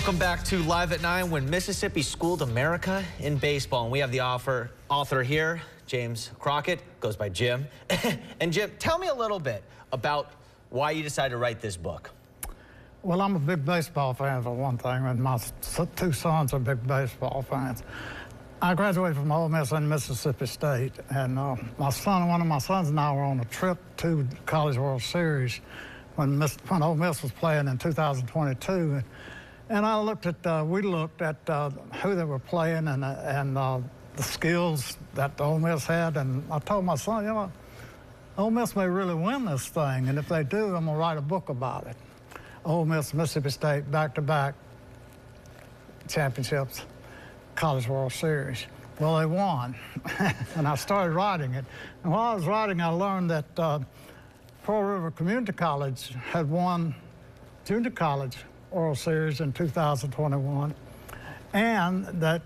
Welcome back to Live at 9, when Mississippi schooled America in baseball. And we have the author here, James Crockett, goes by Jim. And Jim, tell me a little bit about why you decided to write this book. Well, I'm a big baseball fan, for one thing, and my two sons are big baseball fans. I graduated from Ole Miss and Mississippi State, and one of my sons and I were on a trip to the College World Series when Ole Miss was playing in 2022. And we looked at who they were playing and the skills that Ole Miss had. And I told my son, you know, Ole Miss may really win this thing. And if they do, I'm going to write a book about it. Ole Miss, Mississippi State, back-to-back championships, College World Series. Well, they won. And I started writing it. And while I was writing, I learned that Pearl River Community College had won junior college World Series in 2021, and that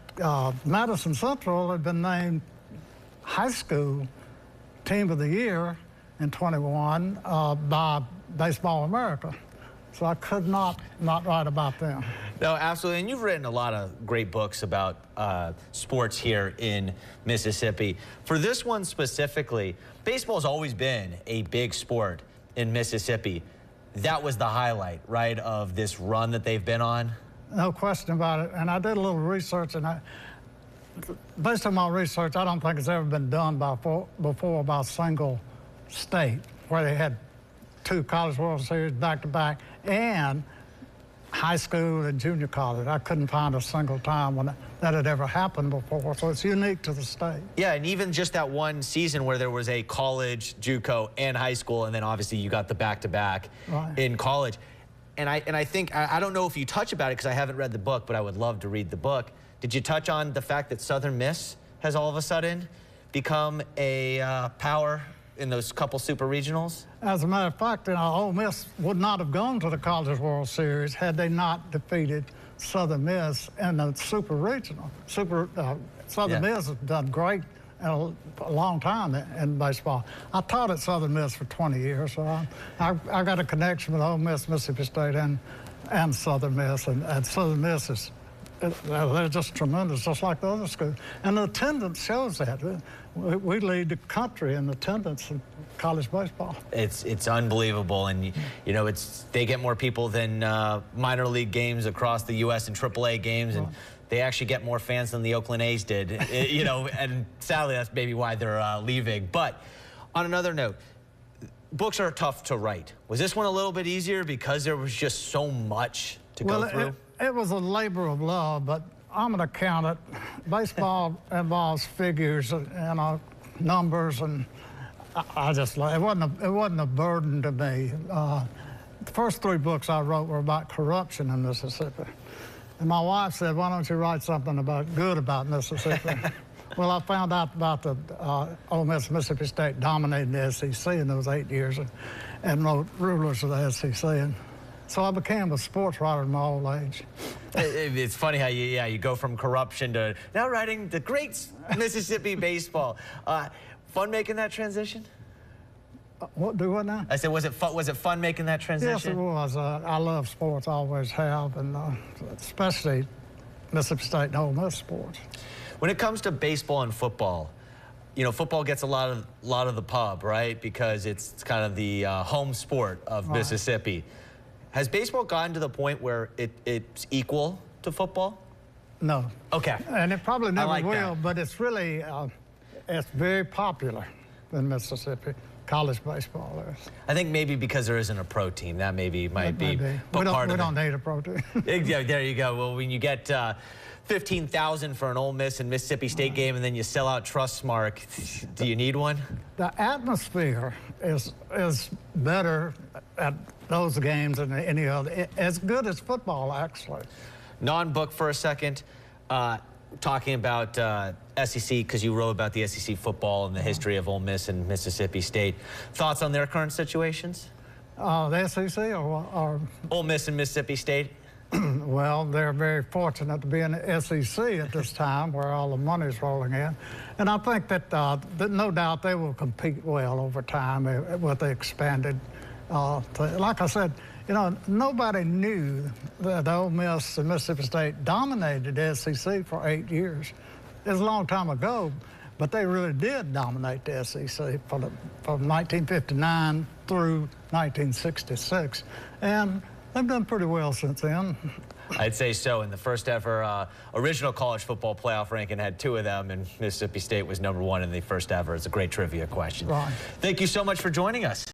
Madison Central had been named high school team of the year in 21 by Baseball America. So I could not write about them. No, absolutely. And you've written a lot of great books about sports here in Mississippi. For this one specifically, baseball's always been a big sport in Mississippi. That was the highlight, right, of this run that they've been on? No question about it. And I did a little research, and based on my research, I don't think it's ever been done before by a single state, where they had two College World Series back-to-back and high school and junior college. I couldn't find a single time when that had ever happened before, so it's unique to the state. Yeah, and even just that one season where there was a college, JUCO, and high school, and then obviously you got the back-to-back in college. And I think, I don't know if you touch about it because I haven't read the book, but I would love to read the book. Did you touch on the fact that Southern Miss has all of a sudden become a power in those couple super regionals? As a matter of fact, Ole Miss would not have gone to the College World Series had they not defeated Southern Miss in the super regional. Southern Miss has done great in a long time in baseball. I taught at Southern Miss for 20 years, so I got a connection with Ole Miss, Mississippi State, and Southern Miss. And Southern Miss is, they're just tremendous, just like the other schools. And the attendance shows that. We lead the country in attendance in college baseball. It's unbelievable, and you know they get more people than minor league games across the U.S. and AAA games, and they actually get more fans than the Oakland A's did. You know, and sadly that's maybe why they're leaving. But on another note, books are tough to write. Was this one a little bit easier because there was just so much to go through? It was a labor of love, but I'm an accountant. Baseball involves figures and numbers, and I just it wasn't a burden to me. The first three books I wrote were about corruption in Mississippi, and my wife said, "Why don't you write something good about Mississippi?" Well, I found out about the Ole Miss, Mississippi State dominating the SEC in those 8 years, and wrote Rulers of the SEC. And so I became a sports writer in my old age. It's funny how you go from corruption to now writing the great Mississippi baseball. Fun making that transition? What now? I said, was it fun making that transition? Yes, it was. I love sports, always have, and especially Mississippi State and Ole Miss sports. When it comes to baseball and football, you know, football gets a lot of the pub, right? Because it's kind of the home sport of Mississippi. Has baseball gotten to the point where it's equal to football? No. Okay. And it probably never will, that. but it's really, it's very popular in Mississippi, college baseball is. I think maybe because there isn't a pro team, that might be. We don't need a pro team. Yeah, there you go. Well, when you get 15,000 for an Ole Miss and Mississippi State game, and then you sell out Trustmark, do you need one? The atmosphere is better at those games than any other. As good as football, actually. Non-book for a second, talking about SEC, because you wrote about the SEC football and the history of Ole Miss and Mississippi State. Thoughts on their current situations? The SEC or Ole Miss and Mississippi State? Well, they're very fortunate to be in the SEC at this time where all the money's rolling in. And I think that no doubt they will compete well over time with the expanded. Like I said, You know, nobody knew that Ole Miss and Mississippi State dominated the SEC for 8 years. It was a long time ago, but they really did dominate the SEC from 1959 through 1966. And they've done pretty well since then. I'd say so. And the first ever original college football playoff ranking had 2 of them, and Mississippi State was #1 in the first ever. It's a great trivia question. Right. Thank you so much for joining us.